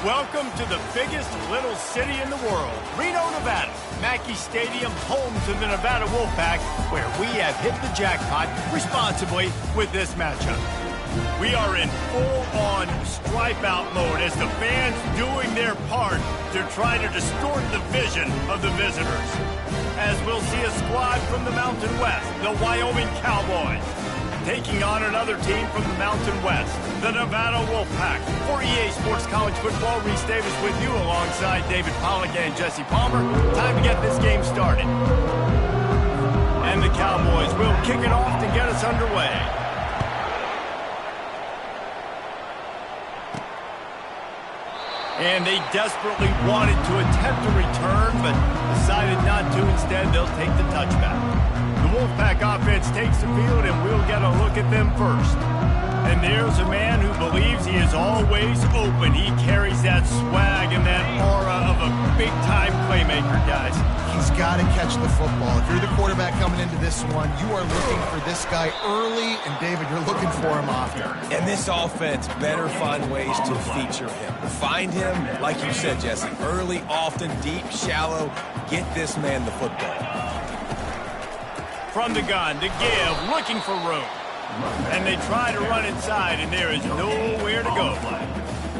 Welcome to the biggest little city in the world, Reno, Nevada. Mackey Stadium, home to the Nevada Wolfpack, where we have hit the jackpot responsibly with this matchup. We are in full-on stripe-out mode as the fans doing their part to try to distort the vision of the visitors. As we'll see a squad from the Mountain West, the Wyoming Cowboys, taking on another team from the Mountain West, the Nevada Wolfpack. For EA Sports College Football, Reese Davis with you alongside David Pollack and Jesse Palmer. Time to get this game started. And the Cowboys will kick it off to get us underway. And they desperately wanted to attempt a return, but decided not to. Instead, they'll take the touchback. The Wolfpack offense takes the field, and we'll get a look at them first. And there's a man who believes he is always open. He carries that swag and that aura of a big-time playmaker, guys. He's got to catch the football. If you're the quarterback coming into this one, you are looking for this guy early, and David, you're looking for him often. And this offense better find ways to feature him. Find him, like you said, Jesse, early, often, deep, shallow. Get this man the football. From the gun to give, looking for room. And they try to run inside, and there is nowhere to go.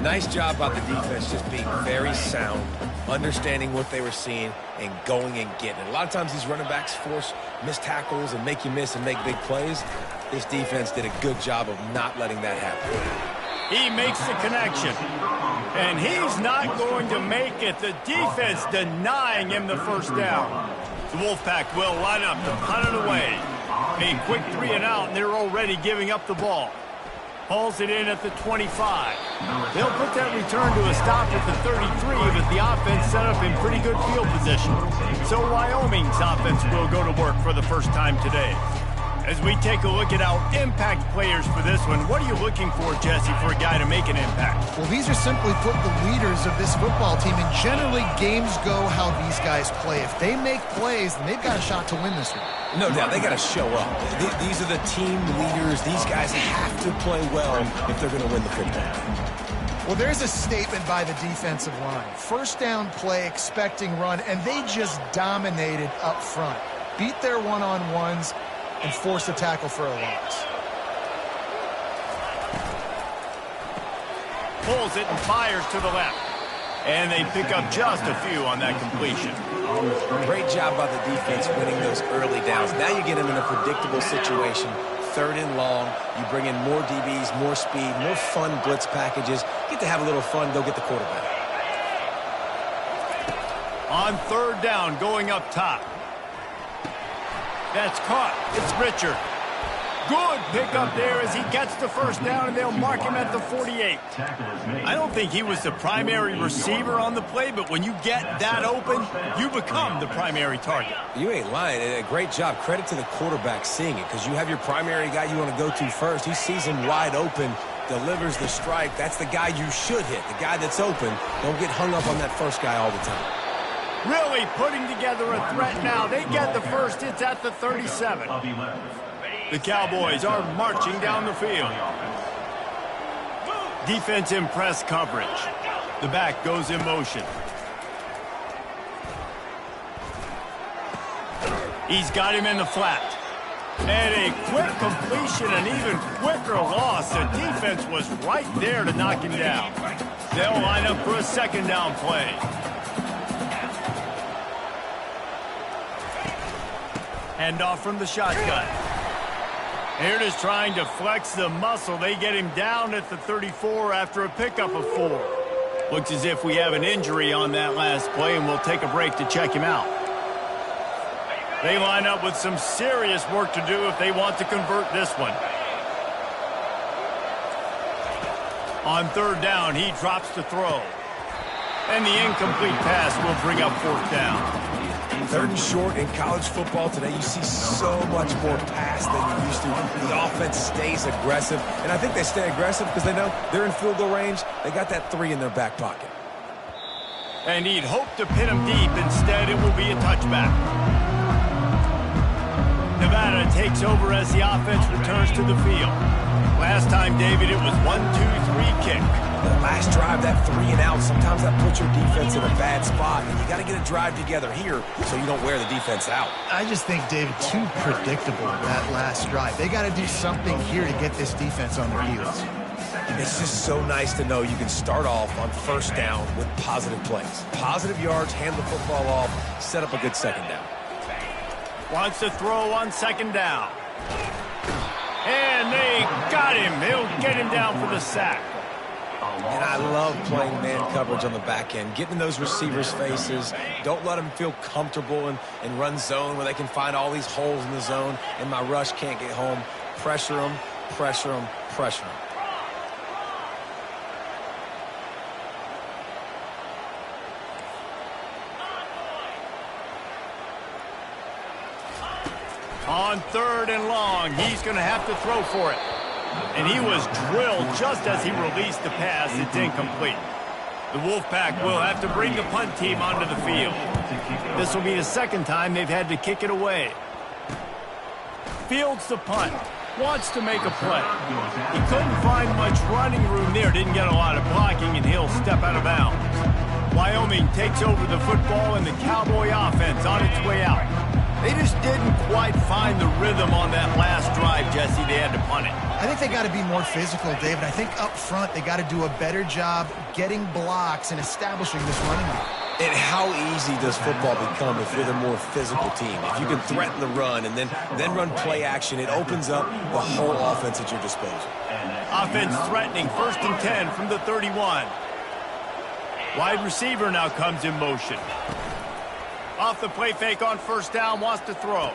Nice job by the defense just being very sound, understanding what they were seeing, and going and getting it. A lot of times these running backs force missed tackles and make you miss and make big plays. This defense did a good job of not letting that happen. He makes the connection. And he's not going to make it. The defense denying him the first down. The Wolfpack will line up to punt it away. A quick 3-and-out, and they're already giving up the ball. Hauls it in at the 25. They'll put that return to a stop at the 33, but the offense set up in pretty good field position. So Wyoming's offense will go to work for the first time today. As we take a look at our impact players for this one, what are you looking for, Jesse, for a guy to make an impact? Well, these are simply put the leaders of this football team, and generally games go how these guys play. If they make plays, then they've got a shot to win this one. No doubt, they got to show up. These are the team leaders. These guys have to play well if they're going to win the football. Well, there's a statement by the defensive line. First down play, expecting run, and they just dominated up front. Beat their one-on-ones and force a tackle for a loss. Pulls it and fires to the left. And they pick up just a few on that completion. Great job by the defense winning those early downs. Now you get them in a predictable situation. 3rd and long. You bring in more DBs, more speed, more fun blitz packages. Get to have a little fun, go get the quarterback. On 3rd down, going up top. That's caught. It's Richard. Good pickup there as he gets the first down, and they'll mark him at the 48. I don't think he was the primary receiver on the play, but when you get that open, you become the primary target. You ain't lying. A great job. Credit to the quarterback seeing it, because you have your primary guy you want to go to first. He sees him wide open, delivers the strike. That's the guy you should hit, the guy that's open. Don't get hung up on that first guy all the time. Really putting together a threat now. They get the first. It's at the 37. The Cowboys are marching down the field. Defense in press coverage. The back goes in motion. He's got him in the flat. And a quick completion, an even quicker loss. The defense was right there to knock him down. They'll line up for a 2nd down play. Handoff from the shotgun. Here it is trying to flex the muscle. They get him down at the 34 after a pickup of 4. Looks as if we have an injury on that last play, and we'll take a break to check him out. They line up with some serious work to do if they want to convert this one. On 3rd down, he drops to throw. And the incomplete pass will bring up 4th down. 3rd and short in college football today, you see so much more pass than you used to. The offense stays aggressive, and I think they stay aggressive because they know they're in field goal range. They got that 3 in their back pocket. And he'd hope to pin him deep. Instead, it will be a touchback. Nevada takes over as the offense returns to the field. Last time, David, it was 1-2-3 kick. The last drive, that 3 and out, sometimes that puts your defense in a bad spot, and you got to get a drive together here so you don't wear the defense out. I just think, David, too predictable that last drive. They got to do something here to get this defense on their heels. It's just so nice to know you can start off on first down with positive plays. Positive yards, hand the football off, set up a good second down. Wants to throw on second down. And they got him. They'll get him down for the sack. And I love playing man coverage on the back end, getting in those receivers' faces. Don't let them feel comfortable in run zone where they can find all these holes in the zone and my rush can't get home. Pressure them, pressure them, pressure them. On 3rd and long, he's going to have to throw for it. And he was drilled just as he released the pass. It's incomplete. The Wolfpack will have to bring the punt team onto the field. This will be the second time they've had to kick it away. Fields the punt. Wants to make a play. He couldn't find much running room there. Didn't get a lot of blocking, and he'll step out of bounds. Wyoming takes over the football, and the Cowboy offense on its way out. They just didn't quite find the rhythm on that last drive, Jesse. They had to punt it. I think they got to be more physical, David. I think up front they got to do a better job getting blocks and establishing this running game. And how easy does football become if you're the more physical team? If you can threaten the run and then run play action, it opens up the whole offense at your disposal. Offense threatening, 1st and 10 from the 31. Wide receiver now comes in motion. Off the play fake on first down, wants to throw.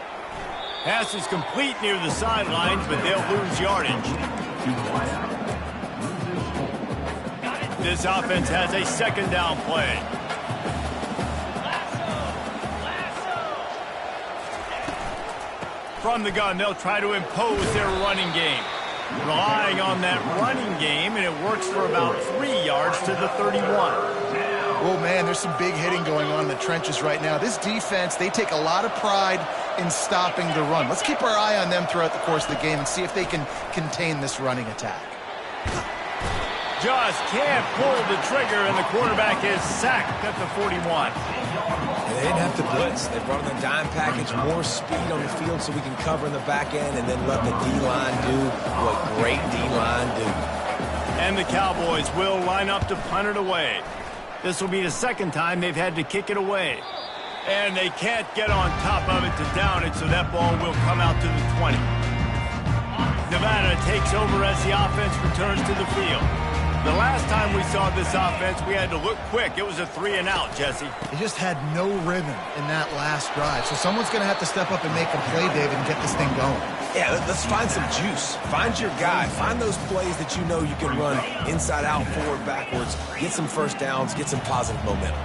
Pass is complete near the sidelines, but they'll lose yardage. This offense has a second down play. From the gun, they'll try to impose their running game. Relying on that running game, and it works for about 3 yards to the 31. Oh, man, there's some big hitting going on in the trenches right now. This defense, they take a lot of pride in stopping the run. Let's keep our eye on them throughout the course of the game and see if they can contain this running attack. Just can't pull the trigger, and the quarterback is sacked at the 41. They didn't have to blitz. They brought in the dime package, more speed on the field so we can cover in the back end and then let the D-line do what great D-line do. And the Cowboys will line up to punt it away. This will be the second time they've had to kick it away. And they can't get on top of it to down it, so that ball will come out to the 20. Nevada takes over as the offense returns to the field. The last time we saw this offense, we had to look quick. It was a 3 and out, Jesse. They just had no rhythm in that last drive. So someone's going to have to step up and make a play, David, and get this thing going. Yeah, let's find some juice. Find your guy. Find those plays that you know you can run inside out, forward, backwards. Get some first downs. Get some positive momentum.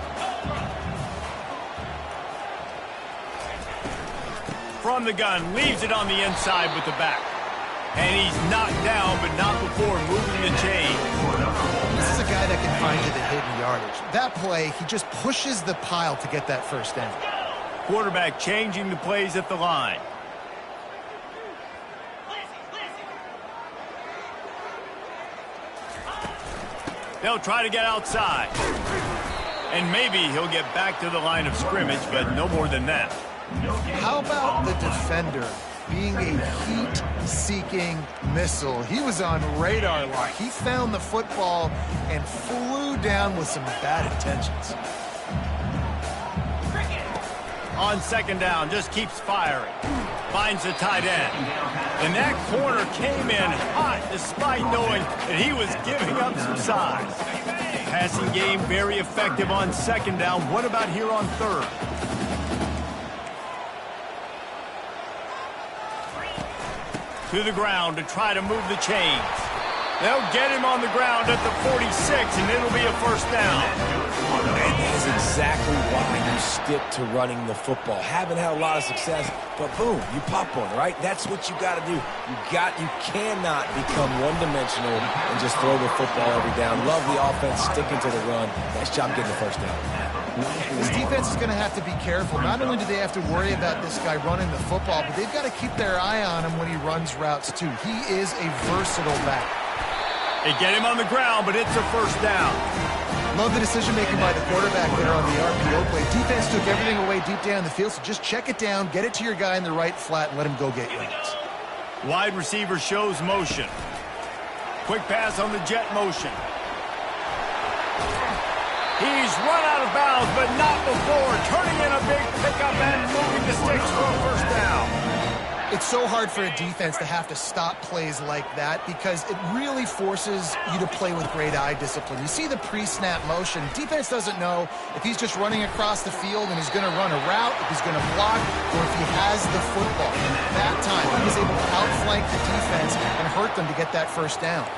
From the gun, leaves it on the inside with the back. And he's knocked down, but not before moving the chain. This is a guy that can find you the hidden yardage. That play, he just pushes the pile to get that first down. Quarterback changing the plays at the line. They'll try to get outside. And maybe he'll get back to the line of scrimmage, but no more than that. How about the defender being a heat-seeking missile? He was on radar lock. He found the football and flew down with some bad intentions. On second down, just keeps firing. Finds the tight end. And that corner came in hot despite knowing that he was giving up some size. Passing game very effective on second down. What about here on third? To the ground to try to move the chains. They'll get him on the ground at the 46, and it'll be a first down. And that is exactly why you stick to running the football. Haven't had a lot of success, but boom, you pop one, right? That's what you got to do. You cannot become one-dimensional and just throw the football every down. Love the offense, sticking to the run. Nice job getting the first down. This defense is going to have to be careful. Not only do they have to worry about this guy running the football, but they've got to keep their eye on him when he runs routes too. He is a versatile back. They get him on the ground, but it's a first down. Love the decision-making by the quarterback there on the RPO play. Defense took everything away deep down the field, so just check it down, get it to your guy in the right flat, and let him go get yards. Wide receiver shows motion. Quick pass on the jet motion. He's run out of bounds, but not before. Turning in a big pickup and moving the sticks for a first down. It's so hard for a defense to have to stop plays like that because it really forces you to play with great eye discipline. You see the pre-snap motion. Defense doesn't know if he's just running across the field and he's going to run a route, if he's going to block, or if he has the football. That time, he was able to outflank the defense and hurt them to get that first down.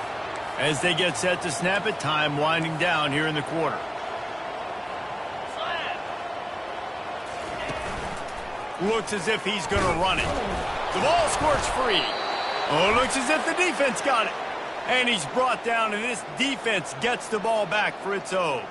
As they get set to snap it, time winding down here in the quarter. Looks as if he's going to run it. The ball squirts free. Oh, looks as if the defense got it. And he's brought down, and this defense gets the ball back for its own.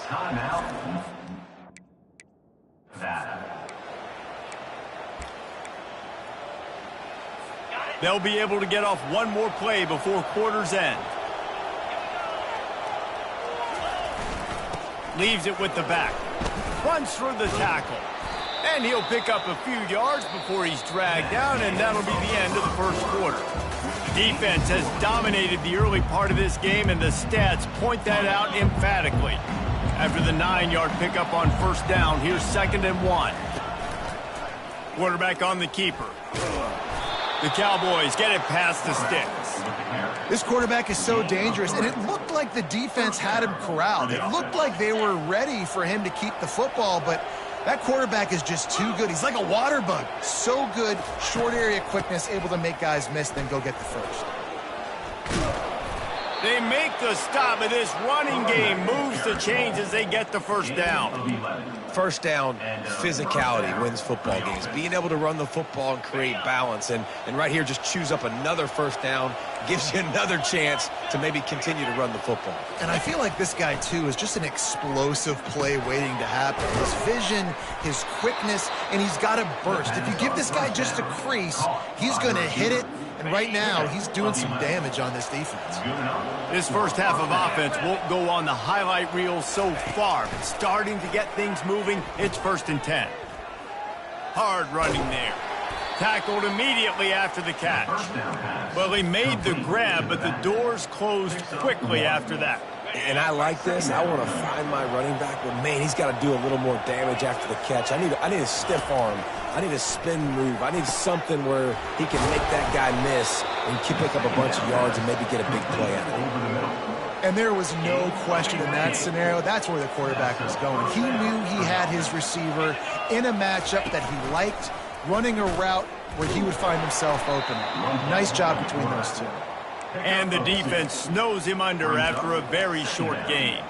Timeout. They'll be able to get off one more play before quarter's end. Leaves it with the back. Runs through the tackle. And he'll pick up a few yards before he's dragged down, and that'll be the end of the first quarter. Defense has dominated the early part of this game, and the stats point that out emphatically. After the 9-yard pickup on first down, here's 2nd and 1. Quarterback on the keeper. The Cowboys get it past the sticks. This quarterback is so dangerous, and it looked like the defense had him corralled. It looked like they were ready for him to keep the football, but that quarterback is just too good. He's like a water bug. So good, short area quickness, able to make guys miss, then go get the first. They make the stop, and this running game moves the chains as they get the first down. First down, physicality wins football games. Being able to run the football and create balance. And right here, just choose up another first down, gives you another chance to maybe continue to run the football. And I feel like this guy, too, is just an explosive play waiting to happen. His vision, his quickness, and he's got a burst. If you give this guy just a crease, he's going to hit it. And right now, he's doing some damage on this defense. This first half of offense won't go on the highlight reel so far, but starting to get things moving, it's 1st and 10. Hard running there. Tackled immediately after the catch. Well, he made the grab, but the doors closed quickly after that. And I like this. I want to find my running back, but man, he's got to do a little more damage after the catch. I need a stiff arm. I need a spin move. I need something where he can make that guy miss and pick up a bunch of yards and maybe get a big play out of it. And there was no question in that scenario. That's where the quarterback was going. He knew he had his receiver in a matchup that he liked, running a route where he would find himself open. Nice job between those two. And the defense snows him under after a very short game.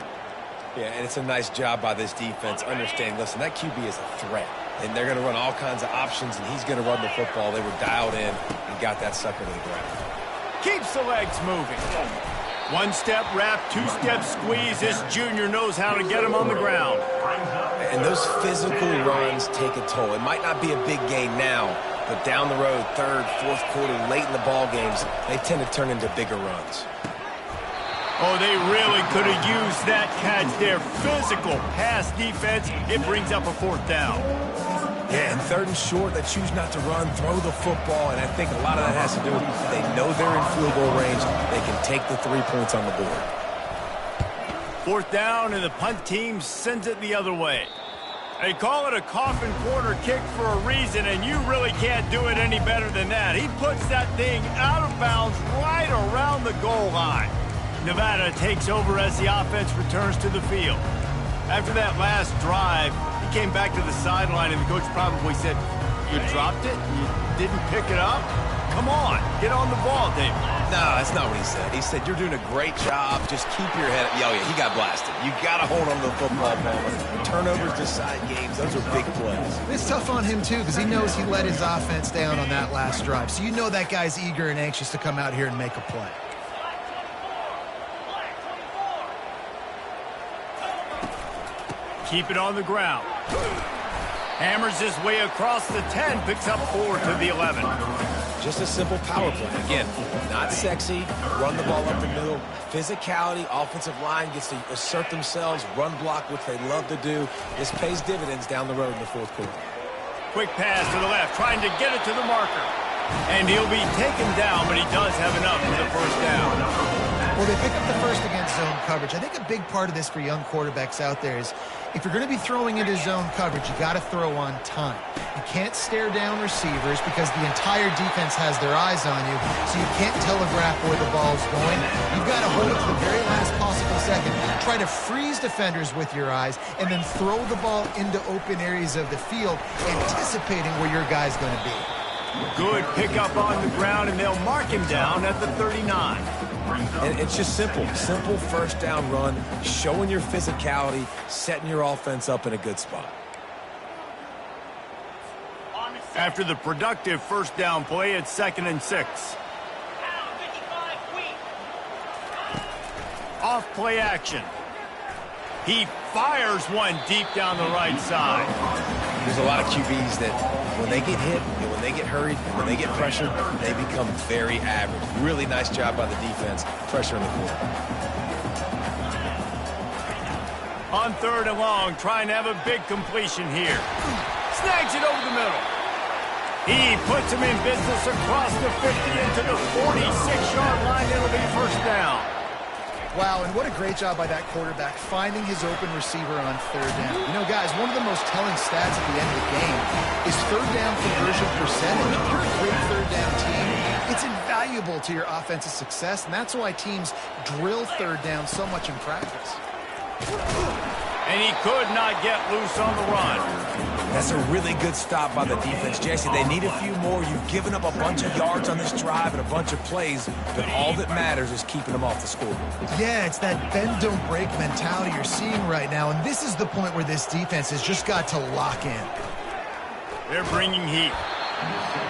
Yeah, and it's a nice job by this defense understanding, listen, that QB is a threat. And they're going to run all kinds of options, and he's going to run the football. They were dialed in and got that sucker to the ground. Keeps the legs moving. One step wrap, 2-step squeeze. This junior knows how to get him on the ground. And those physical runs take a toll. It might not be a big gain now, but down the road, 3rd, 4th quarter, late in the ball games, they tend to turn into bigger runs. Oh, they really could have used that catch there. Physical pass defense. It brings up a 4th down. Yeah, and 3rd and short, they choose not to run, throw the football, and I think a lot of that has to do with they know they're in field goal range. They can take the 3 points on the board. 4th down, and the punt team sends it the other way. They call it a coffin corner kick for a reason, and you really can't do it any better than that. He puts that thing out of bounds right around the goal line. Nevada takes over as the offense returns to the field. After that last drive, he came back to the sideline, and the coach probably said, "You dropped it? You didn't pick it up? Come on, get on the ball, David." No, that's not what he said. He said, "You're doing a great job. Just keep your head up." Oh, yeah, he got blasted. You got to hold on to the football, Palmer. Turnovers decide games. Those are big plays. It's tough on him, too, because he knows he let his offense down on that last drive. So you know that guy's eager and anxious to come out here and make a play. Keep it on the ground. Hammers his way across the 10, picks up 4 to the 11. Just a simple power play. Again, not sexy, run the ball up the middle. Physicality, offensive line gets to assert themselves, run block, which they love to do. This pays dividends down the road in the fourth quarter. Quick pass to the left, trying to get it to the marker. And he'll be taken down, but he does have enough for the first down. Well, they pick up the first against zone coverage. I think a big part of this for young quarterbacks out there is if you're going to be throwing into zone coverage, you got to throw on time. You can't stare down receivers because the entire defense has their eyes on you, so you can't telegraph where the ball's going. You've got to hold it to the very last possible second. Try to freeze defenders with your eyes and then throw the ball into open areas of the field, anticipating where your guy's going to be. Good pickup on the ground, and they'll mark him down at the 39. And it's just simple first down run, showing your physicality, setting your offense up in a good spot. After the productive first down play, it's 2nd and 6. Off play action. He fires one deep down the right side. There's a lot of QBs that when they get hit, and when they get hurried, and when they get pressured, they become very average. Really nice job by the defense, pressuring the quarterback. On 3rd and long, trying to have a big completion here. Snags it over the middle. He puts him in business across the 50 into the 46-yard line. It'll be first down. Wow, and what a great job by that quarterback finding his open receiver on 3rd down. You know, guys, one of the most telling stats at the end of the game is 3rd down conversion percentage. If you're a great 3rd down team, it's invaluable to your offensive success, and that's why teams drill 3rd down so much in practice. And he could not get loose on the run. That's a really good stop by the defense. Jesse, they need a few more. You've given up a bunch of yards on this drive and a bunch of plays, but all that matters is keeping them off the scoreboard. Yeah, it's that bend, don't break mentality you're seeing right now, and this is the point where this defense has just got to lock in. They're bringing heat.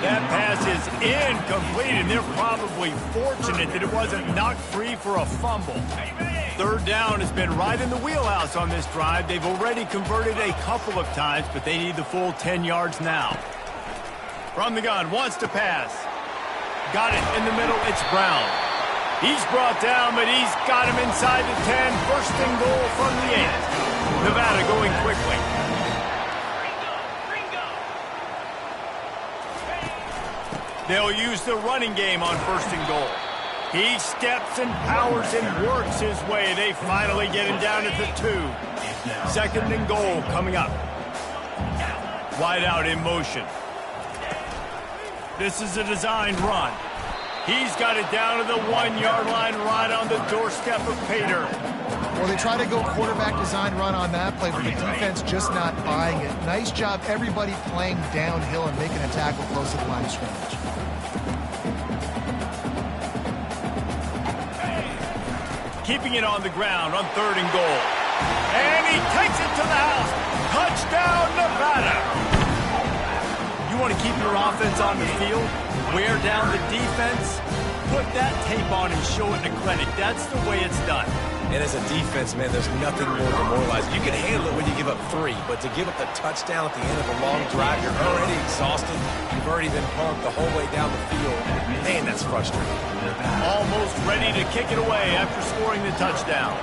That pass is incomplete, and they're probably fortunate that it wasn't knocked free for a fumble. 3rd down has been right in the wheelhouse on this drive. They've already converted a couple of times, but they need the full 10 yards now. From the gun, wants to pass. Got it in the middle, it's Brown. He's brought down, but he's got him inside the 10. First and goal from the 8. Nevada going quickly. They'll use the running game on 1st and goal. He steps and powers and works his way. They finally get him down at the 2. 2nd and goal coming up. Wide out in motion. This is a designed run. He's got it down to the 1-yard line right on the doorstep of Pater. Well, they try to go quarterback design run on that play, but the defense just not buying it. Nice job, everybody playing downhill and making a tackle close to the line of scrimmage. Keeping it on the ground on 3rd and goal. And he takes it to the house. Touchdown, Nevada. You want to keep your offense on the field? Wear down the defense? Put that tape on and show it in the clinic. That's the way it's done. And as a defense, man, there's nothing more demoralizing. You can handle it when you give up 3, but to give up the touchdown at the end of a long drive, you're already exhausted. You've already been pumped the whole way down the field. Man, that's frustrating. Almost ready to kick it away after scoring the touchdown.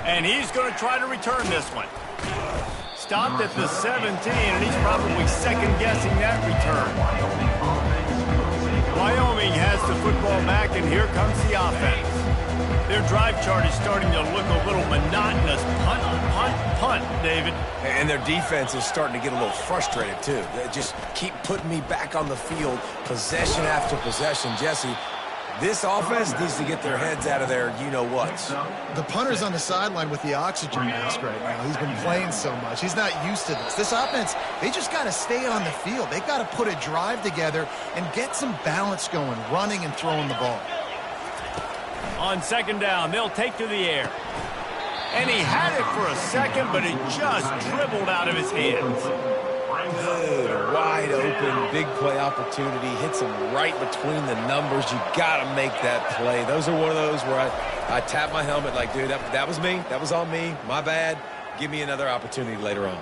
And he's going to try to return this one. Stopped at the 17, and he's probably second-guessing that return. Wyoming has the football back, and here comes the offense. Their drive chart is starting to look a little monotonous. Punt, punt, punt, David. And their defense is starting to get a little frustrated, too. They just keep putting me back on the field, possession after possession. Jesse, This offense needs to get their heads out of their you-know-whats. The punter's on the sideline with the oxygen mask right now. He's been playing so much. He's not used to this. This offense, they just got to stay on the field. They've got to put a drive together and get some balance going, running and throwing the ball. On second down, they'll take to the air. And he had it for a second, but it just dribbled out of his hands. Good, wide open, big play opportunity. Hits him right between the numbers. You got to make that play. Those are one of those where I tap my helmet like, dude, that was me. That was on me. My bad. Give me another opportunity later on.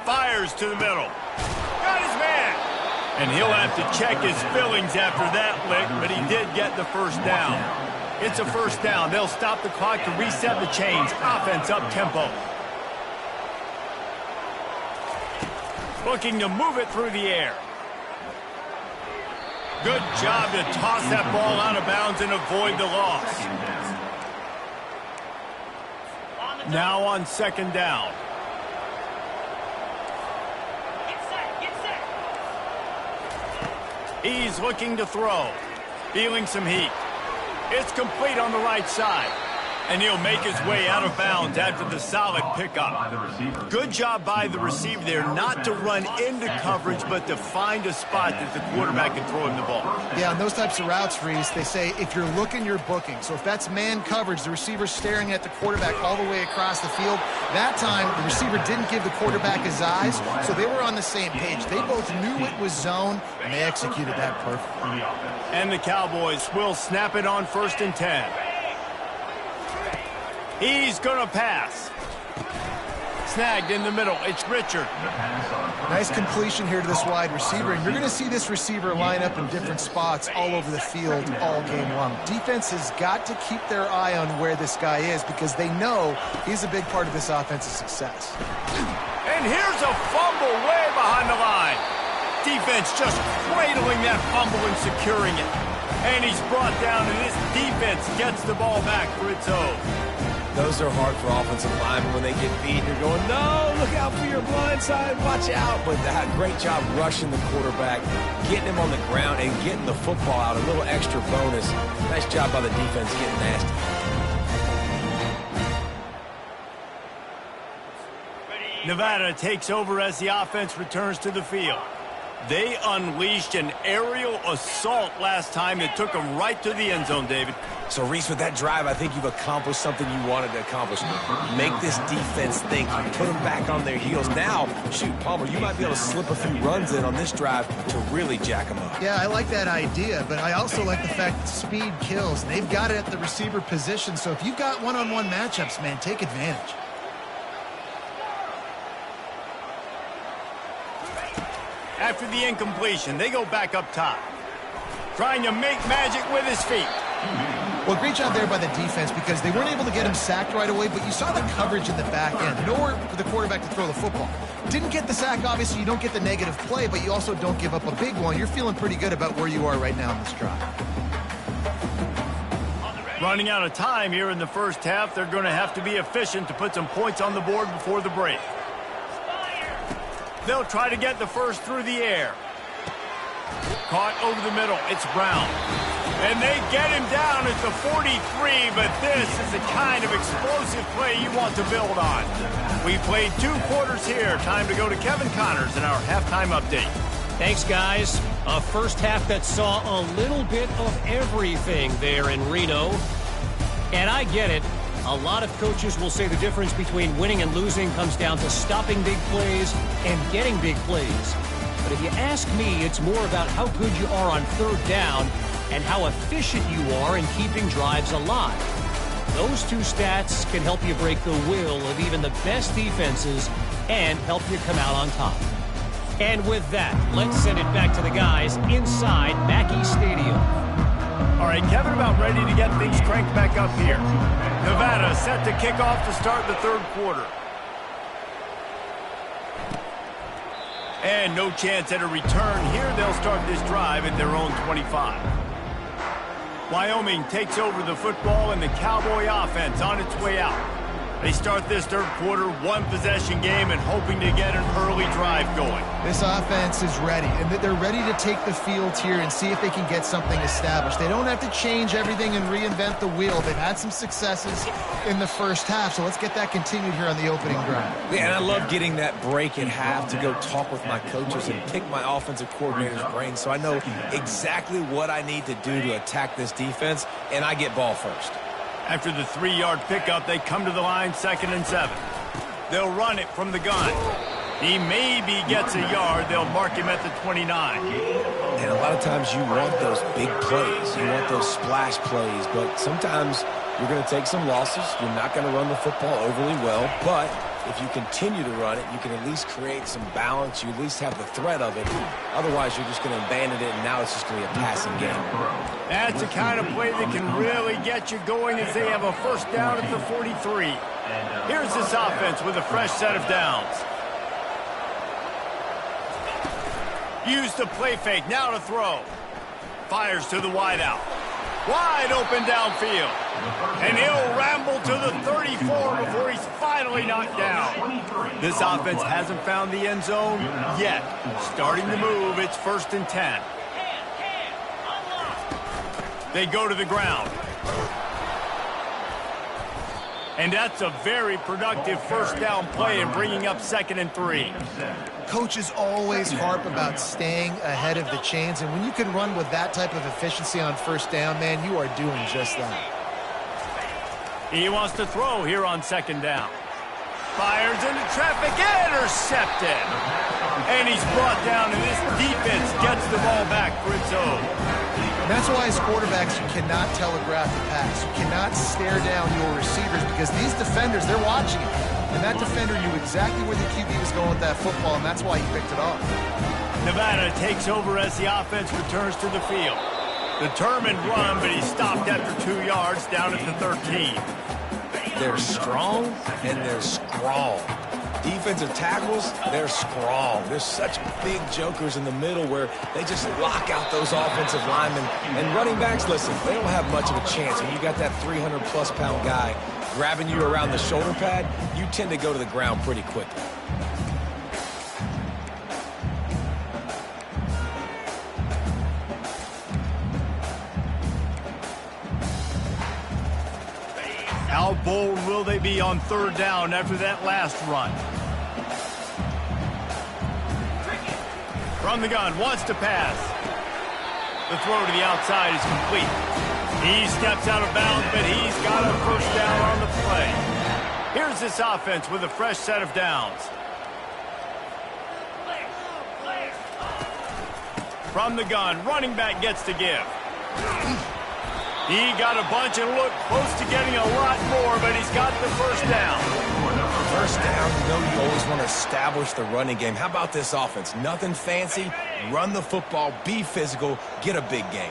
Fires to the middle. Got his man. And he'll have to check his feelings after that lick, but he did get the first down. It's a first down. They'll stop the clock to reset the chains. Offense up tempo. Looking to move it through the air. Good job to toss that ball out of bounds and avoid the loss. Now on second down. He's looking to throw. Feeling some heat. It's complete on the right side. And he'll make his way out of bounds after the solid pickup. Good job by the receiver there, not to run into coverage, but to find a spot that the quarterback can throw him the ball. Yeah, on those types of routes, Reese, they say if you're looking, you're booking. So if that's man coverage, the receiver's staring at the quarterback all the way across the field. That time, the receiver didn't give the quarterback his eyes, so they were on the same page. They both knew it was zone, and they executed that perfectly. And the Cowboys will snap it on 1st and 10. He's going to pass. Snagged in the middle. It's Richard. Nice completion here to this wide receiver. And you're going to see this receiver line up in different spots all over the field all game long. Defense has got to keep their eye on where this guy is because they know he's a big part of this offense's success. And here's a fumble way behind the line. Defense just cradling that fumble and securing it. And he's brought down, and this defense gets the ball back for its own. Those are hard for offensive linemen when they get beat. You're going, no, look out for your blind side, watch out. But that great job rushing the quarterback, getting him on the ground, and getting the football out. A little extra bonus. Nice job by the defense getting nasty. Nevada takes over as the offense returns to the field. They unleashed an aerial assault last time that took them right to the end zone, David. So, Reese, with that drive, I think you've accomplished something you wanted to accomplish. Make this defense think. Put them back on their heels. Now, shoot, Palmer, you might be able to slip a few runs in on this drive to really jack them up. Yeah, I like that idea, but I also like the fact that speed kills. They've got it at the receiver position, so if you've got one-on-one matchups, man, take advantage. After the incompletion, they go back up top. Trying to make magic with his feet. Well, great job there by the defense because they weren't able to get him sacked right away, but you saw the coverage in the back end. Nowhere for the quarterback to throw the football. Didn't get the sack, obviously. You don't get the negative play, but you also don't give up a big one. You're feeling pretty good about where you are right now in this drive. Running out of time here in the first half, they're going to have to be efficient to put some points on the board before the break. They'll try to get the first through the air. Caught over the middle. It's Brown. And they get him down at the 43, but this is the kind of explosive play you want to build on. We played 2 quarters here. Time to go to Kevin Connors in our halftime update. Thanks, guys. A first half that saw a little bit of everything there in Reno. And I get it. A lot of coaches will say the difference between winning and losing comes down to stopping big plays and getting big plays. But if you ask me, it's more about how good you are on third down and how efficient you are in keeping drives alive. Those 2 stats can help you break the will of even the best defenses and help you come out on top. And with that, let's send it back to the guys inside Mackey Stadium. All right, Kevin, about ready to get things cranked back up here. Nevada set to kick off to start the 3rd quarter. And no chance at a return here. They'll start this drive at their own 25. Wyoming takes over the football and the Cowboy offense on its way out. They start this third quarter, one-possession game, and hoping to get an early drive going. This offense is ready, and they're ready to take the field here and see if they can get something established. They don't have to change everything and reinvent the wheel. They've had some successes in the first half, so let's get that continued here on the opening drive. Yeah, and I love getting that break in half to go talk with my coaches and pick my offensive coordinator's brain so I know exactly what I need to do to attack this defense, and I get ball first. After the 3-yard pickup, they come to the line, 2nd and 7. They'll run it from the gun. He maybe gets a yard. They'll mark him at the 29. And a lot of times you want those big plays. You want those splash plays. But sometimes you're going to take some losses. You're not going to run the football overly well. But if you continue to run it, you can at least create some balance. You at least have the threat of it. Otherwise, you're just going to abandon it, and now it's just going to be a passing game. That's the kind of play that can really get you going as they have a first down at the 43. Here's this offense with a fresh set of downs. Use the play fake, now to throw. Fires to the wideout. Wide open downfield. And he'll ramble to the 34 before he's finally knocked down. This offense hasn't found the end zone yet. Starting to move, it's 1st and 10. They go to the ground. And that's a very productive first down play and bringing up 2nd and 3. Coaches always harp about staying ahead of the chains, and when you can run with that type of efficiency on first down, man, you are doing just that. He wants to throw here on 2nd down. Fires into traffic, intercepted. And he's brought down, and this defense gets the ball back for its own. And that's why as quarterbacks, you cannot telegraph the pass. You cannot stare down your receivers because these defenders, they're watching it. And that defender knew exactly where the QB was going with that football, and that's why he picked it off. Nevada takes over as the offense returns to the field. Determined run, but he's stopped after 2 yards down at the 13. They're strong and they're strong. Defensive tackles, they're strong. There's such big jokers in the middle where they just lock out those offensive linemen. And running backs, listen, they don't have much of a chance. When you got that 300-plus pound guy grabbing you around the shoulder pad, you tend to go to the ground pretty quickly. How bold will they be on 3rd down after that last run? From the gun, wants to pass. The throw to the outside is complete. He steps out of bounds, but he's got a first down on the play. Here's this offense with a fresh set of downs. From the gun, running back gets to give. He got a bunch and looked close to getting a lot more, but he's got the first down. First down, you know you always want to establish the running game. How about this offense? Nothing fancy. Run the football, be physical, get a big gain.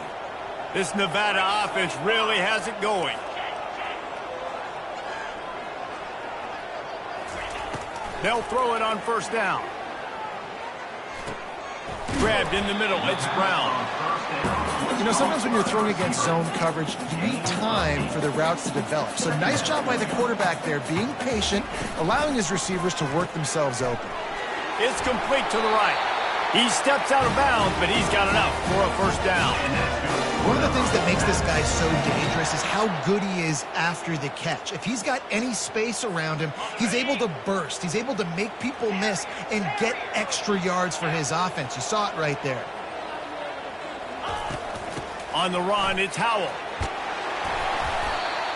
This Nevada offense really has it going. They'll throw it on first down. Grabbed in the middle, it's Brown. You know, sometimes when you're throwing against zone coverage, you need time for the routes to develop. So nice job by the quarterback there, being patient, allowing his receivers to work themselves open. It's complete to the right. He steps out of bounds, but he's got enough for a first down. One of the things that makes this guy so dangerous is how good he is after the catch. If he's got any space around him, he's able to burst. He's able to make people miss and get extra yards for his offense. You saw it right there. On the run, it's Howell.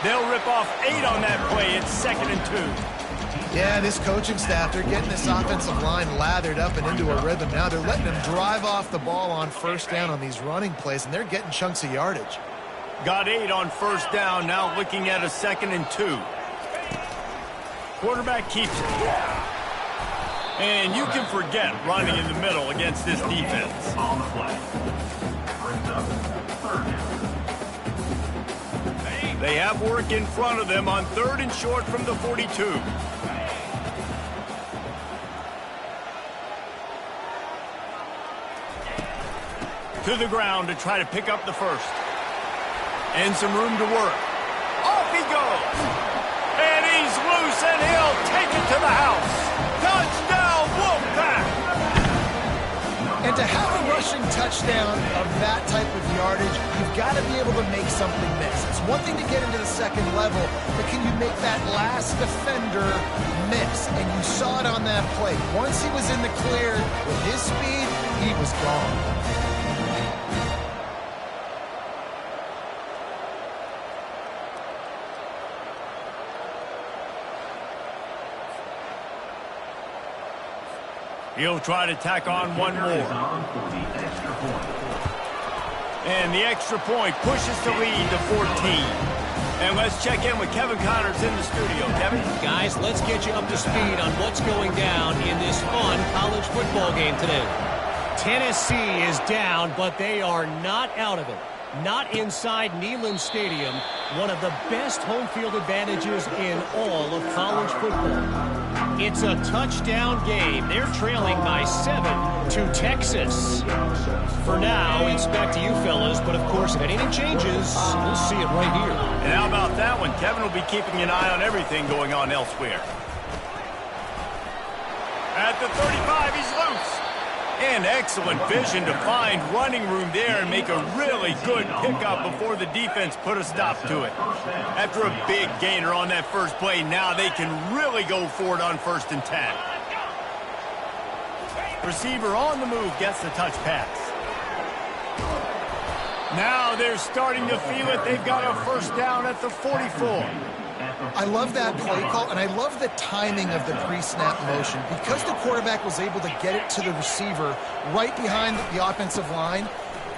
They'll rip off 8 on that play. It's 2nd and 2. Yeah, this coaching staff, they're getting this offensive line lathered up and into a rhythm. Now they're letting them drive off the ball on first down on these running plays, and they're getting chunks of yardage. Got 8 on first down, now looking at a 2nd and 2. Quarterback keeps it. And you can forget running in the middle against this defense. On the play. Brings up 3rd down. They have work in front of them on 3rd and short from the 42. To the ground to try to pick up the first. And some room to work. Off he goes. And he He's loose and he'll take it to the house. Touchdown, Wolfpack! And to have a rushing touchdown of that type of yardage, you've got to be able to make something miss. It's one thing to get into the second level, but can you make that last defender miss? And you saw it on that play. Once he was in the clear with his speed, he was gone. He'll try to tack on one more. And the extra point pushes the lead to 14. And let's check in with Kevin Connors in the studio. Kevin? Guys, let's get you up to speed on what's going down in this fun college football game today. Tennessee is down, but they are not out of it. Not inside Neyland Stadium, one of the best home field advantages in all of college football. It's a touchdown game. They're trailing by 7 to Texas. For now, it's back to you fellas, but of course, if anything changes, we'll see it right here. And how about that one? Kevin will be keeping an eye on everything going on elsewhere. At the 35, he's loose. And excellent vision to find running room there and make a really good pickup before the defense put a stop to it. After a big gainer on that first play, now they can really go for it on 1st and 10. Receiver on the move gets the touch pass. Now they're starting to feel it. They've got a first down at the 44. I love that play call, and I love the timing of the pre-snap motion. Because the quarterback was able to get it to the receiver right behind the offensive line,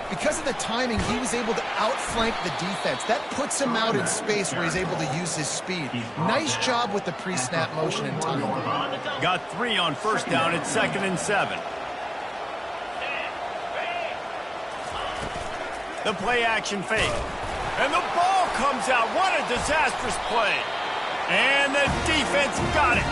because of the timing, he was able to outflank the defense. That puts him out in space where he's able to use his speed. Nice job with the pre-snap motion and timing. Got 3 on first down at 2nd and 7. The play action fake. And the ball comes out. What a disastrous play. And the defense got it.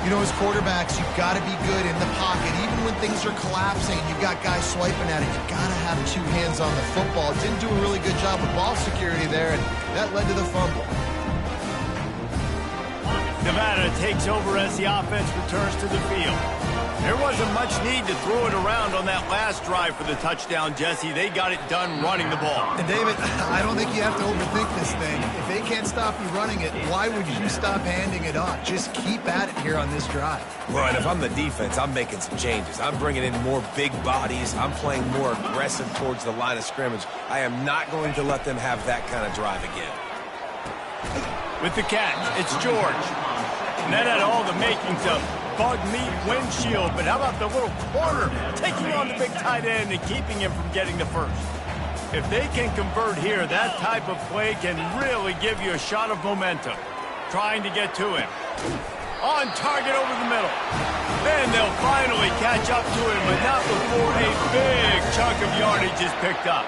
You know, as quarterbacks, you've got to be good in the pocket. Even when things are collapsing and you've got guys swiping at it, you've got to have 2 hands on the football. Didn't do a really good job with ball security there, and that led to the fumble. Nevada takes over as the offense returns to the field. There wasn't much need to throw it around on that last drive for the touchdown, Jesse. They got it done running the ball. And David, I don't think you have to overthink this thing. If they can't stop you running it, why would you stop handing it off? Just keep at it here on this drive. Well, and if I'm the defense, I'm making some changes. I'm bringing in more big bodies. I'm playing more aggressive towards the line of scrimmage. I am not going to let them have that kind of drive again. With the catch, it's George. And that had all the makings of bug meat windshield, but how about the little corner taking on the big tight end and keeping him from getting the first? If they can convert here, that type of play can really give you a shot of momentum. Trying to get to him. On target over the middle. Then they'll finally catch up to him, but not before a big chunk of yardage is picked up.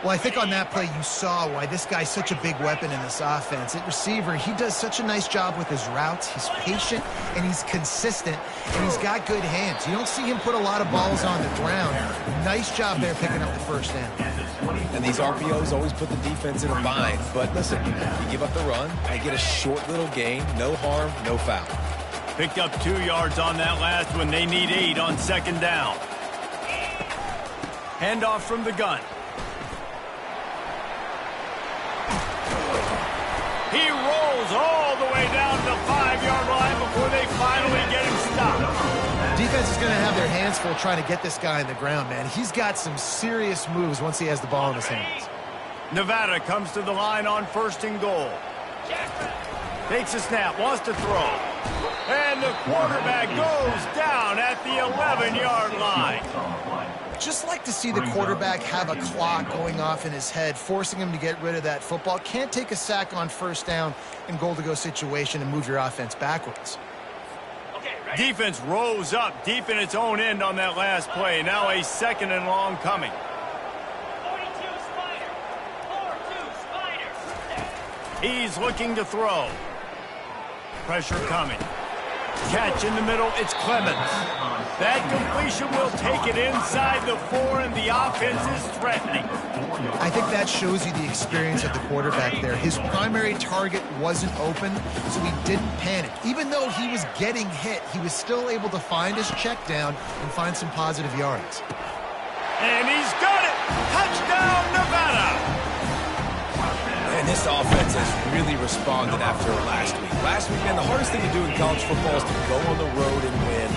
Well, I think on that play you saw why this guy's such a big weapon in this offense. At receiver, he does such a nice job with his routes. He's patient, and he's consistent, and he's got good hands. You don't see him put a lot of balls on the ground. Nice job there picking up the first down. And these RPOs always put the defense in a bind. But listen, you give up the run, they get a short little gain, no harm, no foul. Picked up 2 yards on that last one. They need 8 on 2nd down. Handoff from the gun. He rolls all the way down to the 5-yard line before they finally get him stopped. Defense is going to have their hands full trying to get this guy on the ground, man. He's got some serious moves once he has the ball in his hands. Nevada comes to the line on 1st and goal. Takes a snap, wants to throw. And the quarterback goes down at the 11-yard line. Just like to see the quarterback have a clock going off in his head, forcing him to get rid of that football. Can't take a sack on 1st down in goal-to-go situation and move your offense backwards. Defense rose up deep in its own end on that last play. Now a 2nd and long coming. He's looking to throw. Pressure coming. Catch in the middle, it's Clemens. That completion will take it inside the 4, and the offense is threatening. I think that shows you the experience of the quarterback there. His primary target wasn't open, so he didn't panic. Even though he was getting hit, he was still able to find his check down and find some positive yards. And he's got it! Touchdown, Nevada! And this offense has really responded after last week. Last week, man, the hardest thing to do in college football is to go on the road and win.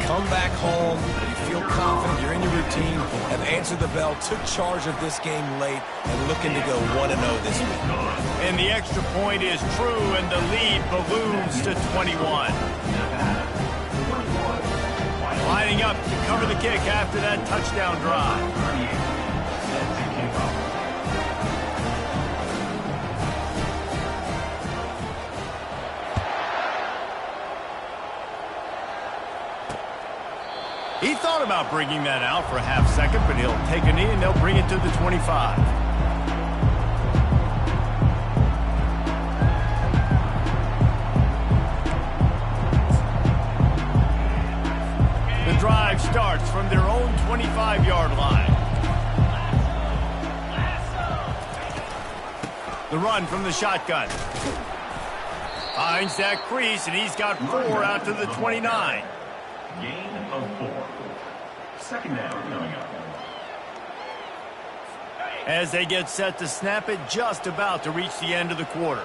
Come back home, you feel confident, you're in your routine, have answered the bell, took charge of this game late, and looking to go 1-0 this week. And the extra point is true, and the lead balloons to 21. Lining up to cover the kick after that touchdown drive. He thought about bringing that out for a half second, but he'll take a knee and they'll bring it to the 25. The drive starts from their own 25-yard line. The run from the shotgun. Finds that crease, and he's got 4 out to the 29. Gain of 4. Second down coming up. As they get set to snap it, just about to reach the end of the quarter.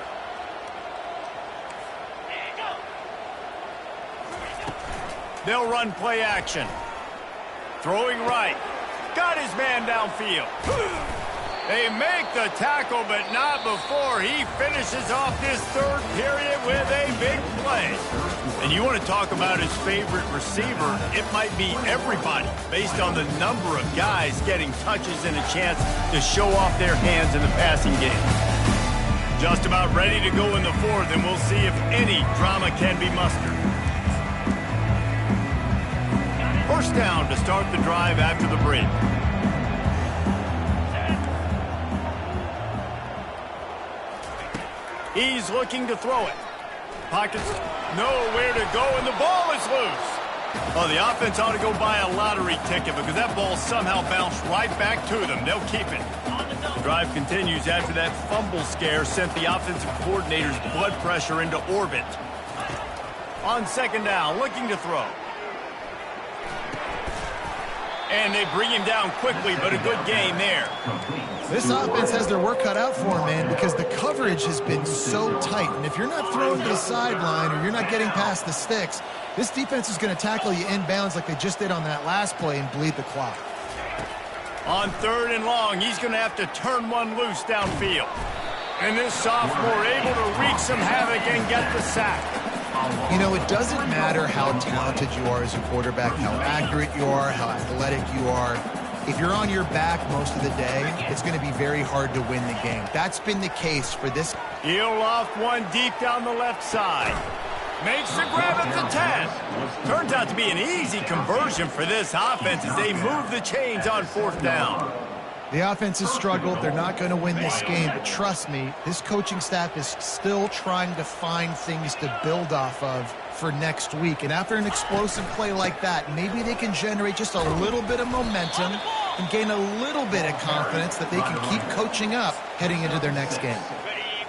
They'll run play action. Throwing right. Got his man downfield. They make the tackle, but not before he finishes off this third period with a big play. And you want to talk about his favorite receiver, it might be everybody, based on the number of guys getting touches and a chance to show off their hands in the passing game. Just about ready to go in the 4th, and we'll see if any drama can be mustered. First down to start the drive after the break. He's looking to throw it. Pockets nowhere to go, and the ball is loose. Oh, the offense ought to go buy a lottery ticket because that ball somehow bounced right back to them. They'll keep it. The drive continues after that fumble scare sent the offensive coordinator's blood pressure into orbit. On second down, looking to throw. And they bring him down quickly, but a good gain there. This offense has their work cut out for them, man, because the coverage has been so tight. And if you're not throwing to the sideline or you're not getting past the sticks, this defense is going to tackle you inbounds like they just did on that last play and bleed the clock. On 3rd and long, he's going to have to turn one loose downfield. And this sophomore able to wreak some havoc and get the sack. You know, it doesn't matter how talented you are as a quarterback, how accurate you are, how athletic you are. If you're on your back most of the day, it's going to be very hard to win the game. That's been the case for this. He'll loft one deep down the left side. Makes the grab at the 10. Turns out to be an easy conversion for this offense as they move the chains on 4th down. The offense has struggled. They're not going to win this game, but trust me, this coaching staff is still trying to find things to build off of for next week. And after an explosive play like that, maybe they can generate just a little bit of momentum and gain a little bit of confidence that they can keep coaching up heading into their next game.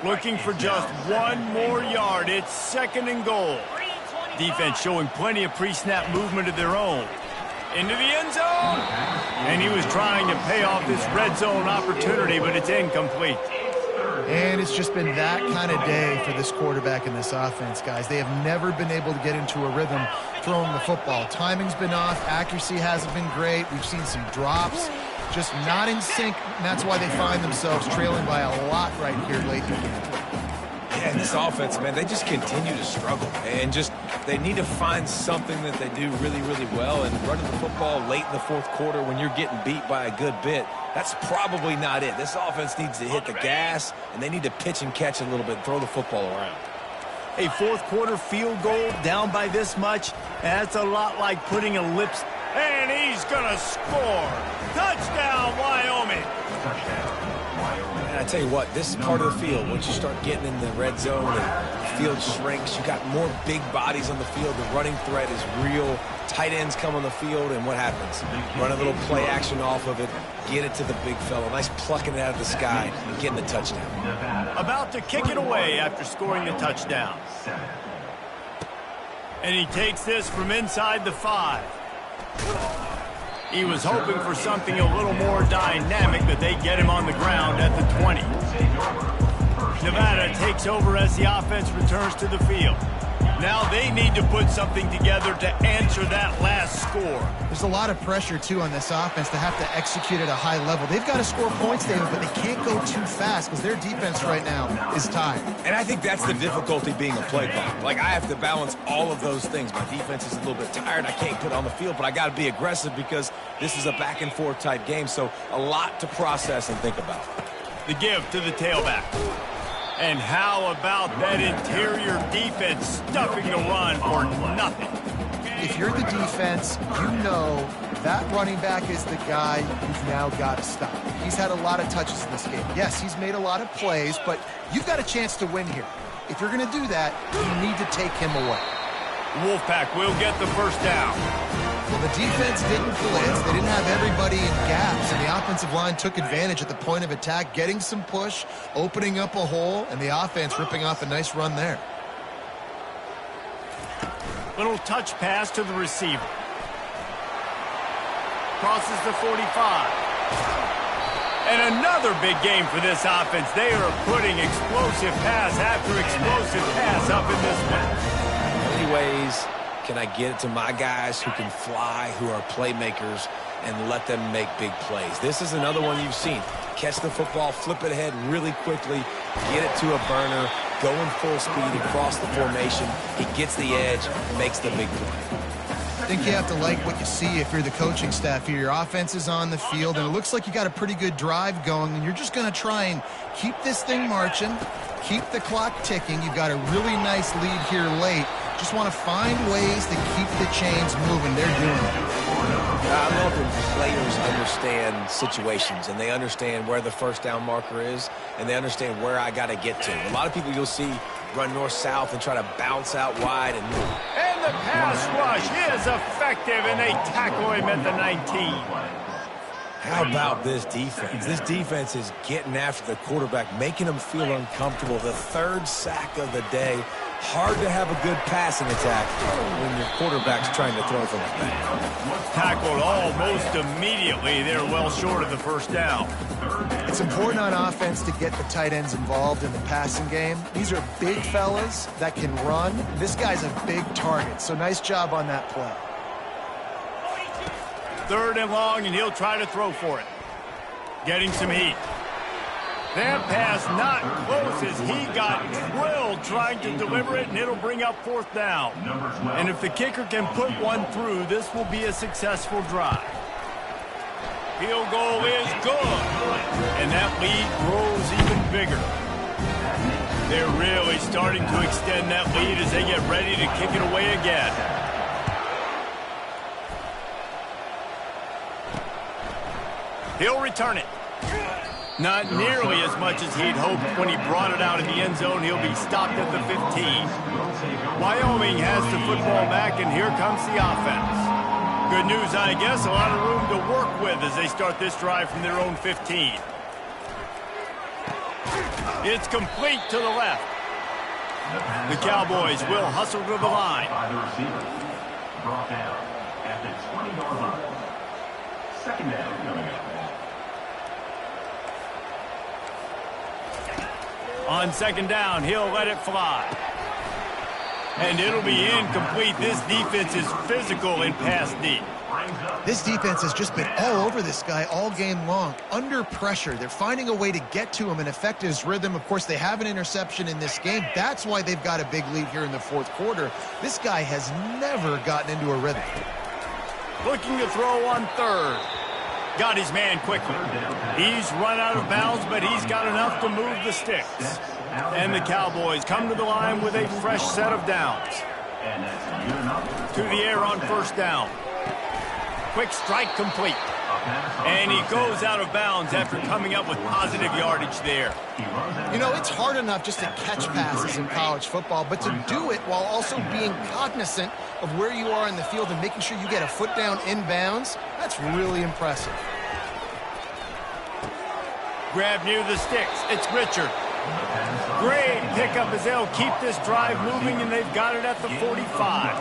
Looking for just one more yard. It's 2nd and goal. Defense showing plenty of pre-snap movement of their own. Into the end zone. And he was trying to pay off this red zone opportunity, but it's incomplete. And it's just been that kind of day for this quarterback and this offense, guys. They have never been able to get into a rhythm throwing the football. Timing's been off. Accuracy hasn't been great. We've seen some drops. Just not in sync, and that's why they find themselves trailing by a lot right here late in the game. Yeah, and this offense, man, they just continue to struggle. And just, they need to find something that they do really, really well. And running the football late in the 4th quarter when you're getting beat by a good bit, that's probably not it. This offense needs to hit the gas, and they need to pitch and catch a little bit and throw the football around. A 4th quarter field goal down by this much, that's a lot like putting a lips. And he's going to score. Touchdown, Wyoming. Touchdown, And I tell you what, this is part of the field. Once you start getting in the red zone and the field shrinks, you got more big bodies on the field. The running threat is real. Tight ends come on the field, and what happens? Run a little play action off of it, get it to the big fella. Nice plucking it out of the sky and getting the touchdown. About to kick it away after scoring the touchdown. And he takes this from inside the 5. He was hoping for something a little more dynamic, but they get him on the ground at the 20. Nevada takes over as the offense returns to the field. Now they need to put something together to answer that last score. There's a lot of pressure, too, on this offense to have to execute at a high level. They've got to score points, David, but they can't go too fast because their defense right now is tired. And I think that's the difficulty being a play caller. Like, I have to balance all of those things. My defense is a little bit tired. I can't put it on the field, but I got to be aggressive because this is a back-and-forth type game, so a lot to process and think about. The give to the tailback. And how about that interior defense stuffing the run for nothing? If you're the defense, you know that running back is the guy you've now got to stop. He's had a lot of touches in this game. Yes, he's made a lot of plays, but you've got a chance to win here. If you're going to do that, you need to take him away. Wolfpack will get the first down. Well, the defense didn't blitz. They didn't have everybody in gaps, and the offensive line took advantage at the point of attack, getting some push, opening up a hole, and the offense ripping off a nice run there. Little touch pass to the receiver. Crosses the 45. And another big game for this offense. They are putting explosive pass after explosive pass up in this one. How many ways can I get it to my guys who can fly, who are playmakers, and let them make big plays? This is another one you've seen. Catch the football, flip it ahead really quickly, get it to a burner, going full speed across the formation. He gets the edge, makes the big play. I think you have to like what you see if you're the coaching staff here. Your offense is on the field, and it looks like you got a pretty good drive going, and you're just going to try and keep this thing marching, keep the clock ticking. You've got a really nice lead here late. Just want to find ways to keep the chains moving. They're doing it. I love when players understand situations, and they understand where the first down marker is, and they understand where I got to get to. A lot of people you'll see run north-south and try to bounce out wide and move. And the pass rush is effective, and they tackle him at the 19. How about this defense? This defense is getting after the quarterback, making him feel uncomfortable. The third sack of the day. Hard to have a good passing attack when your quarterback's trying to throw from the back. Tackled almost immediately. They're well short of the first down. It's important on offense to get the tight ends involved in the passing game. These are big fellas that can run. This guy's a big target, so nice job on that play. 3rd and long, and he'll try to throw for it. Getting some heat. That pass not close as he got drilled trying to deliver it, and it'll bring up 4th down. And if the kicker can put one through, this will be a successful drive. Field goal is good, and that lead grows even bigger. They're really starting to extend that lead as they get ready to kick it away again. He'll return it. Not nearly as much as he'd hoped when he brought it out in the end zone. He'll be stopped at the 15. Wyoming has the football back, and here comes the offense. Good news, I guess, a lot of room to work with as they start this drive from their own 15. It's complete to the left. The Cowboys will hustle to the line. Brought down at the 20-yard line. 2nd down coming up. On 2nd down, he'll let it fly. And it'll be incomplete. This defense is physical in pass deep. This defense has just been all over this guy all game long. Under pressure, they're finding a way to get to him and affect his rhythm. Of course, they have an interception in this game. That's why they've got a big lead here in the 4th quarter. This guy has never gotten into a rhythm. Looking to throw on 3rd. Got his man quickly. He's run out of bounds, but he's got enough to move the sticks. And the Cowboys come to the line with a fresh set of downs. To the air on 1st down. quick strike complete. And he goes out of bounds after coming up with positive yardage there. You know, it's hard enough just to catch passes in college football, but to do it while also being cognizant of where you are in the field and making sure you get a foot down inbounds, that's really impressive. Grab near the sticks. It's Richard. Great pickup as they'll keep this drive moving, and they've got it at the 45.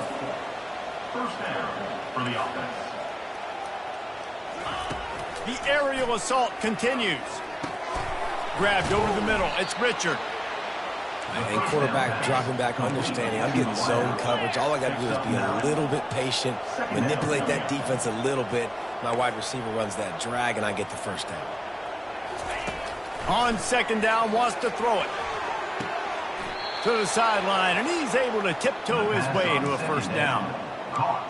First down for the offense. The aerial assault continues. Grabbed over the middle. It's Richard. And quarterback dropping back, understanding. I'm getting zone coverage. All I got to do is be a little bit patient, manipulate that defense a little bit. My wide receiver runs that drag, and I get the first down. On second down, wants to throw it to the sideline, and he's able to tiptoe his way into a first down.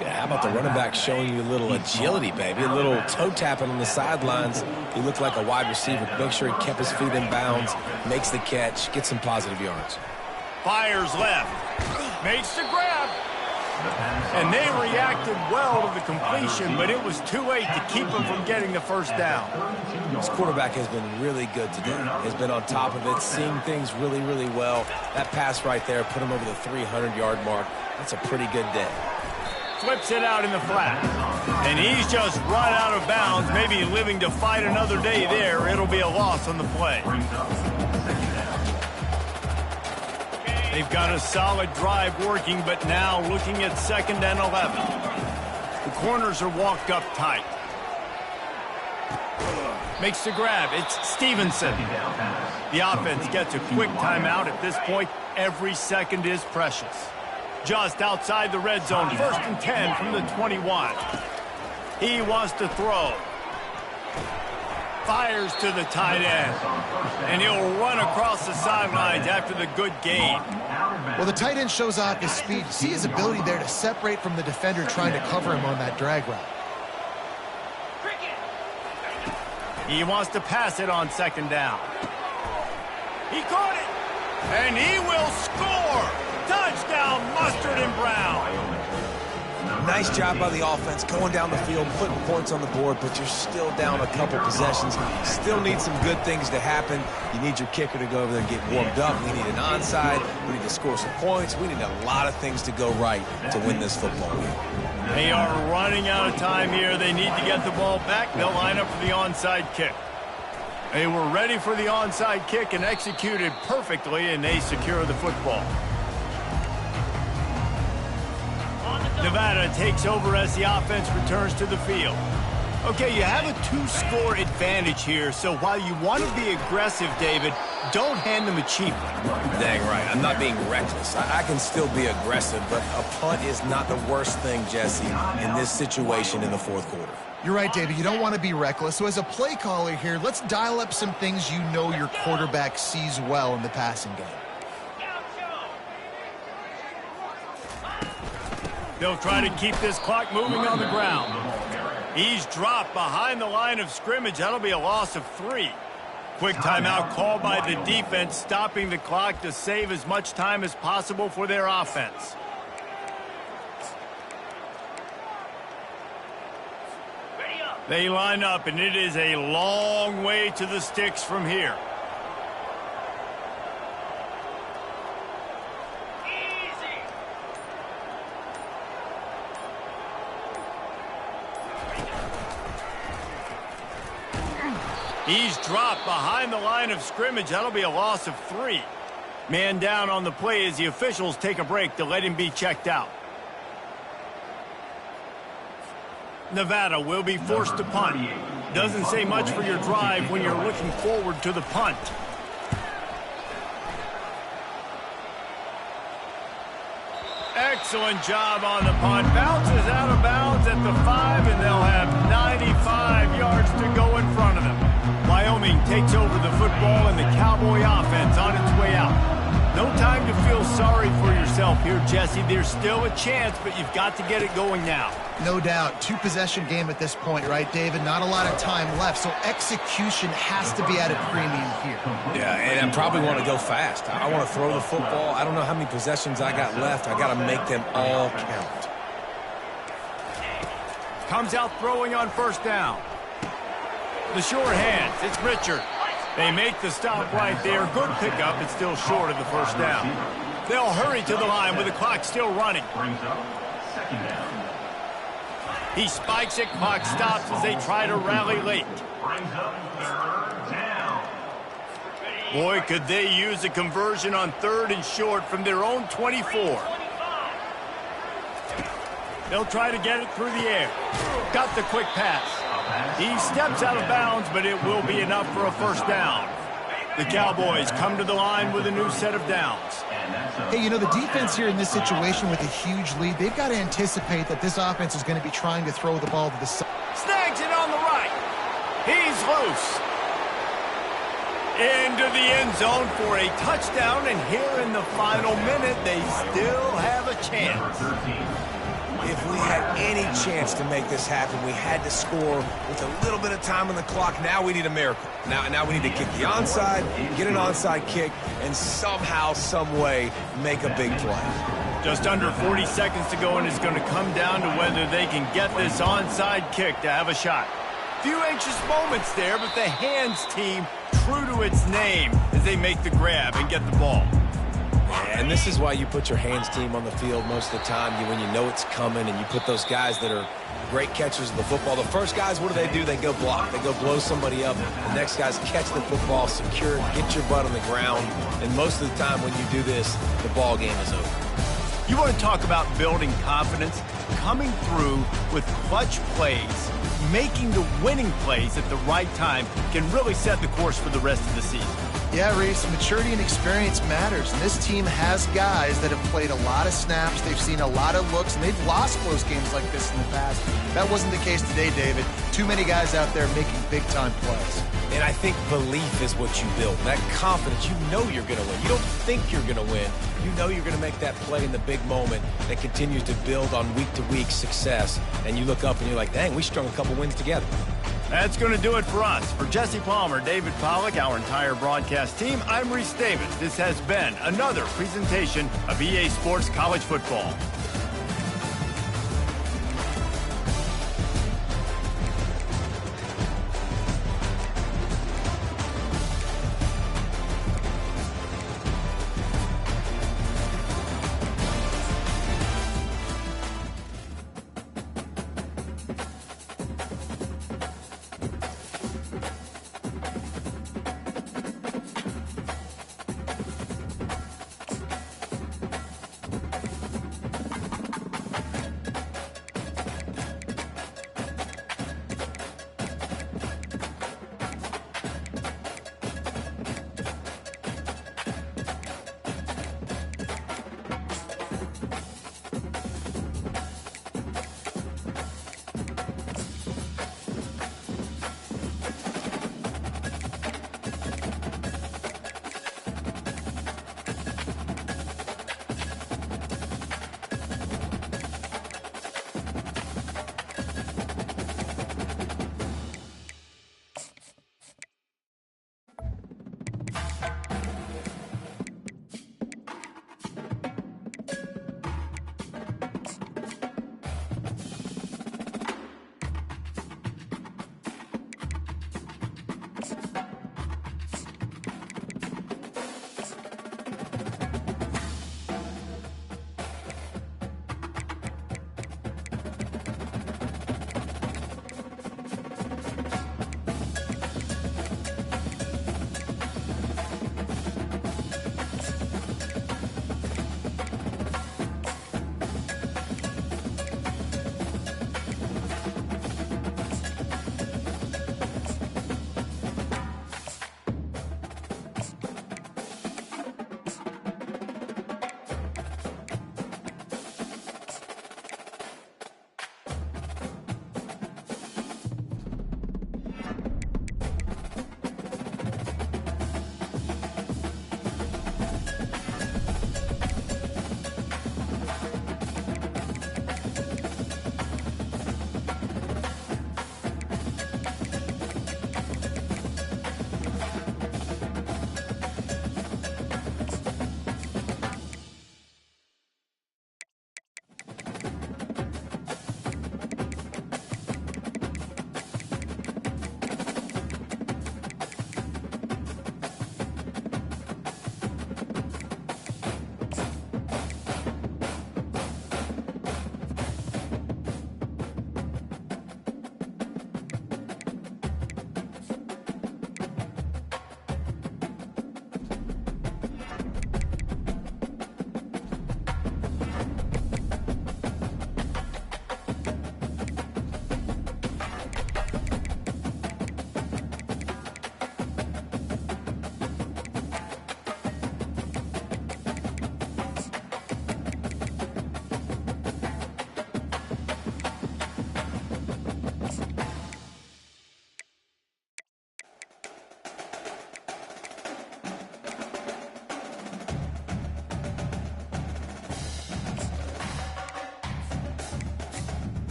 Yeah, how about the running back showing you a little agility, baby? A little toe tapping on the sidelines. He looked like a wide receiver. Make sure he kept his feet in bounds, makes the catch, gets some positive yards. Fires left, makes the grab, and they reacted well to the completion, but it was too late to keep him from getting the first down. This quarterback has been really good today. Has been on top of it, seeing things really, really well. That pass right there put him over the 300-yard mark. That's a pretty good day. Flips it out in the flat. And he's just run out of bounds, maybe living to fight another day there. It'll be a loss on the play. They've got a solid drive working, but now looking at 2nd and 11. The corners are walked up tight. Makes the grab. It's Stevenson. The offense gets a quick timeout. At this point, every second is precious. Just outside the red zone, 1st and 10 from the 21. He wants to throw. Fires to the tight end. And he'll run across the sidelines after the good gain. Well, the tight end shows off his speed. You see his ability there to separate from the defender trying to cover him on that drag route. He wants to pass it on 2nd down. He caught it. And he will score. Touchdown, Mustard and Brown. Nice job by the offense going down the field, putting points on the board, but you're still down a couple possessions. Still need some good things to happen. You need your kicker to go over there and get warmed up. We need an onside. We need to score some points. We need a lot of things to go right to win this football game. They are running out of time here. They need to get the ball back. They'll line up for the onside kick. They were ready for the onside kick and executed perfectly, and they secure the football. Nevada takes over as the offense returns to the field. Okay, you have a 2-score advantage here, so while you want to be aggressive, David, don't hand them a cheap one. Dang right. I'm not being reckless. I can still be aggressive, but a punt is not the worst thing, Jesse, in this situation in the 4th quarter. You're right, David. You don't want to be reckless. So as a play caller here, let's dial up some things you know your quarterback sees well in the passing game. They'll try to keep this clock moving on the ground. He's dropped behind the line of scrimmage. That'll be a loss of 3. Quick timeout called by the defense, stopping the clock to save as much time as possible for their offense. They line up, and it is a long way to the sticks from here. He's dropped behind the line of scrimmage. That'll be a loss of 3. Man down on the play as the officials take a break to let him be checked out. Nevada will be forced to punt. Doesn't say much for your drive when you're looking forward to the punt. Excellent job on the punt. Bounces out of bounds at the 5, and they'll have 95 yards to go in front of them. Wyoming takes over the football, and the Cowboy offense on its way out. No time to feel sorry for yourself here, Jesse. There's still a chance, but you've got to get it going now. No doubt. 2-possession game at this point, right, David? Not a lot of time left, so execution has to be at a premium here. Yeah, and I probably want to go fast. I want to throw the football. I don't know how many possessions I got left. I got to make them all count. Comes out throwing on first down. The short hands, it's Richard. They make the stop right there. Good pickup, it's still short of the first down. They'll hurry to the line with the clock still running. Brings up second down. He spikes it, clock stops as they try to rally late. Brings up third down. Boy, could they use a conversion on third and short from their own 24. They'll try to get it through the air. Got the quick pass. He steps out of bounds, but it will be enough for a first down. The Cowboys come to the line with a new set of downs. Hey, you know, the defense here in this situation with a huge lead, they've got to anticipate that this offense is going to be trying to throw the ball to the side. Snags it on the right. He's loose. Into the end zone for a touchdown, and here in the final minute, they still have a chance. If we had any chance to make this happen, we had to score with a little bit of time on the clock. Now we need a miracle. Now we need to kick the onside, get an onside kick, and somehow, some way, make a big play. Just under 40 seconds to go, and it's going to come down to whether they can get this onside kick to have a shot. Few anxious moments there, but the hands team true to its name as they make the grab and get the ball. And this is why you put your hands team on the field most of the time, when you know it's coming, and you put those guys that are great catchers of the football. The first guys, what do? They go block. They go blow somebody up. The next guys catch the football, secure it, get your butt on the ground. And most of the time when you do this, the ball game is over. You want to talk about building confidence? Coming through with clutch plays, making the winning plays at the right time can really set the course for the rest of the season. Yeah, Reese, maturity and experience matters. And this team has guys that have played a lot of snaps. They've seen a lot of looks, and they've lost close games like this in the past. That wasn't the case today, David. Too many guys out there making big-time plays. And I think belief is what you build. That confidence, you know you're going to win. You don't think you're going to win. You know you're going to make that play in the big moment that continues to build on week-to-week success. And you look up and you're like, dang, we strung a couple wins together. That's going to do it for us. For Jesse Palmer, David Pollack, our entire broadcast team, I'm Reese Davis. This has been another presentation of EA Sports College Football.